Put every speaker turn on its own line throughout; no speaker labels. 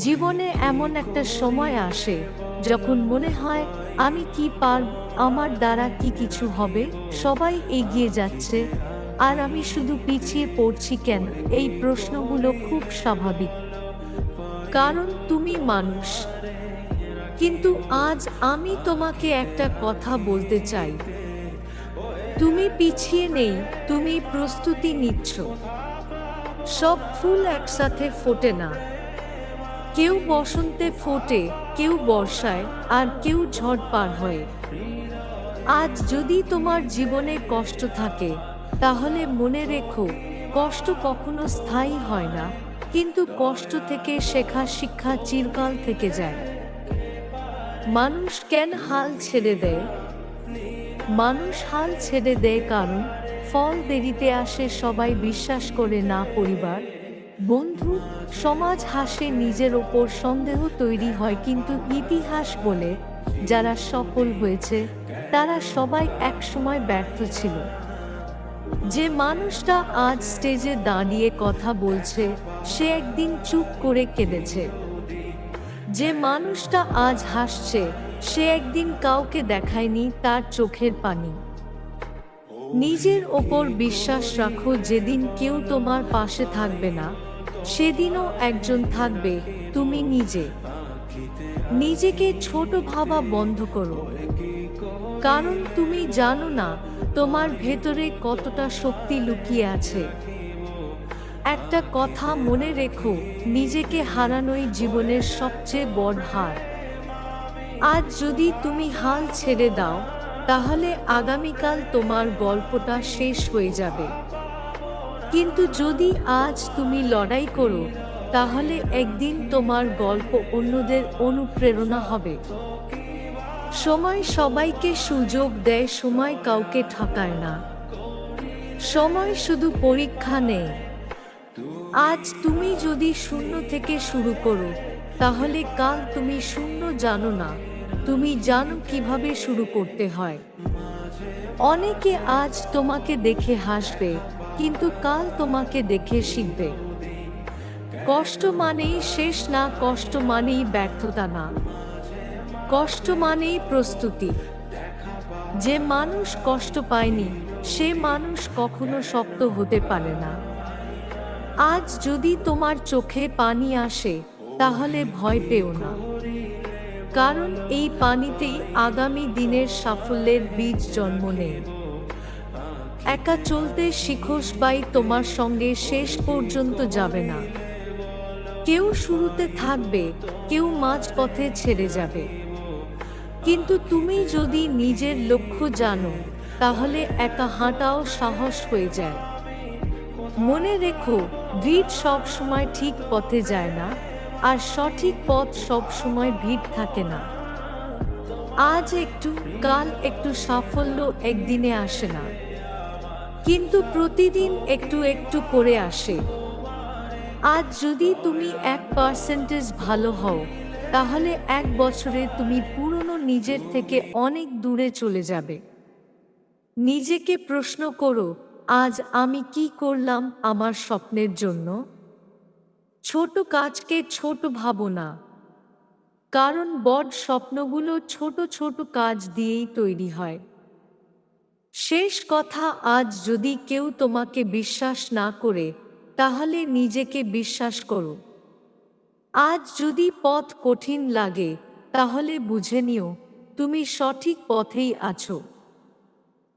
জীবনে এমন একটা সময় আসে যখন মনে হয় আমি কি পারব, আমার দ্বারা কি কিছু হবে, সবাই এগিয়ে যাচ্ছে আর আমি শুধু পিছিয়ে পড়ছি কেন। এই প্রশ্নগুলো খুব স্বাভাবিক, কারণ তুমি মানুষ। কিন্তু আজ আমি তোমাকে একটা কথা বলতে চাই, তুমি পিছিয়ে নেই, তুমি প্রস্তুতি নিচ্ছ। সব ফুল একসাথে ফোটে না, কেউ বসন্তে ফোটে, কেউ বর্ষায়, আর কেউ ঝড় পার হয়ে। আজ যদি তোমার জীবনে কষ্ট থাকে, তাহলে মনে রেখো, কষ্ট কখনো স্থায়ী হয় না, কিন্তু কষ্ট থেকে শেখা শিক্ষা চিরকাল থেকে যায়। মানুষ কেন হাল ছেড়ে দেয়? মানুষ হাল ছেড়ে দেয় কারণ ফল দেরিতে আসে, সবাই বিশ্বাস করে না, পরিবার, বন্ধু, সমাজ হাসে, নিজের ওপর সন্দেহ তৈরি হয়। কিন্তু ইতিহাস বলে যারা সফল হয়েছে তারা সবাই একসময় ব্যর্থ ছিল। যে মানুষটা আজ স্টেজে দাঁড়িয়ে কথা বলছে, সে একদিন চুপ করে কেঁদেছে। যে মানুষটা আজ হাসছে, সে একদিন কাউকে দেখায়নি তার চোখের পানি। নিজের ওপর বিশ্বাস রাখো, যেদিন কেউ তোমার পাশে থাকবে না, সেদিনও একজন থাকবে, তুমি নিজে। নিজেকে ছোট ভাবা বন্ধ করো, কারণ তুমি জানো না তোমার ভেতরে কতটা শক্তি লুকিয়ে আছে। একটা কথা মনে রেখো, নিজেকে হারানোই জীবনের সবচেয়ে বড় হার। আজ যদি তুমি হাল ছেড়ে দাও, তাহলে আগামীকাল তোমার গল্পটা শেষ হয়ে যাবে। কিন্তু যদি আজ তুমি লড়াই করো, তাহলে একদিন তোমার গল্প অন্যদের অনুপ্রেরণা হবে। সময় সবাইকে সুযোগ দেয়, সময় কাউকে ঠকায় না। সময় শুধু পরীক্ষা নেয়। আজ তুমি যদি শূন্য থেকে শুরু করো, তাহলে কাল তুমি শূন্য জানো না, তুমি জানো কিভাবে শুরু করতে হয়। অনেকে আজ তোমাকে দেখে হাসবে, কিন্তু কাল তোমাকে দেখে শিখবে। কষ্ট মানেই শেষ না, কষ্ট মানেই ব্যর্থতা না, কষ্ট মানেই প্রস্তুতি। যে মানুষ কষ্ট পায়নি, সে মানুষ কখনো শক্ত হতে পারে না। আজ যদি তোমার চোখে পানি আসে, তাহলে ভয় পেও না, কারণ এই পানিতেই আগামী দিনের সাফল্যের বীজ জন্ম নেয়। একা চলতে শিখো, সবাই তোমার সঙ্গে শেষ পর্যন্ত যাবে না। কেউ শুরুতে থাকবে, কেউ মাঝপথে ছেড়ে যাবে। কিন্তু তুমি যদি নিজের লক্ষ্য জানো, তাহলে একা হাঁটাও সাহস হয়ে যায়। মনে রেখো, ভিড় সব সময় ঠিক পথে যায় না, আর সঠিক পথ সব সময় ভিড় থাকে না। আজ একটু, কাল একটু সাফল্য একদিনে আসে না, কিন্তু প্রতিদিন একটু একটু করে আসে। আজ যদি তুমি 1% ভালো হও, তাহলে 1 বছরে তুমি পুরনো নিজের থেকে অনেক দূরে চলে যাবে। নিজেকে প্রশ্ন করো, আজ আমি কি করলাম আমার স্বপ্নের জন্য? ছোট কাজকে ছোট ভাবো না, কারণ বড় স্বপ্নগুলো ছোট ছোট কাজ দিয়েই তৈরি হয়। শেষ কথা, আজ যদি কেউ তোমাকে বিশ্বাস না করে, তাহলে নিজেকে বিশ্বাস করো। আজ যদি পথ কঠিন লাগে, তাহলে বুঝে নিও তুমি সঠিক পথেই আছো।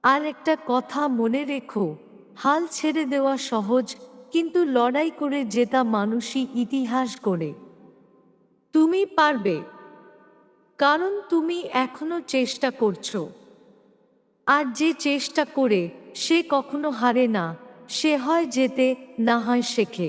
আর একটা কথা মনে রেখো, হাল ছেড়ে দেওয়া সহজ, কিন্তু লড়াই করে জেতা মানুষই ইতিহাস গড়ে। তুমি পারবে, কারণ তুমি এখনো চেষ্টা করছো। আর যে চেষ্টা করে, সে কখনো হারে না, সে হয় জেতে, না হয় শেখে।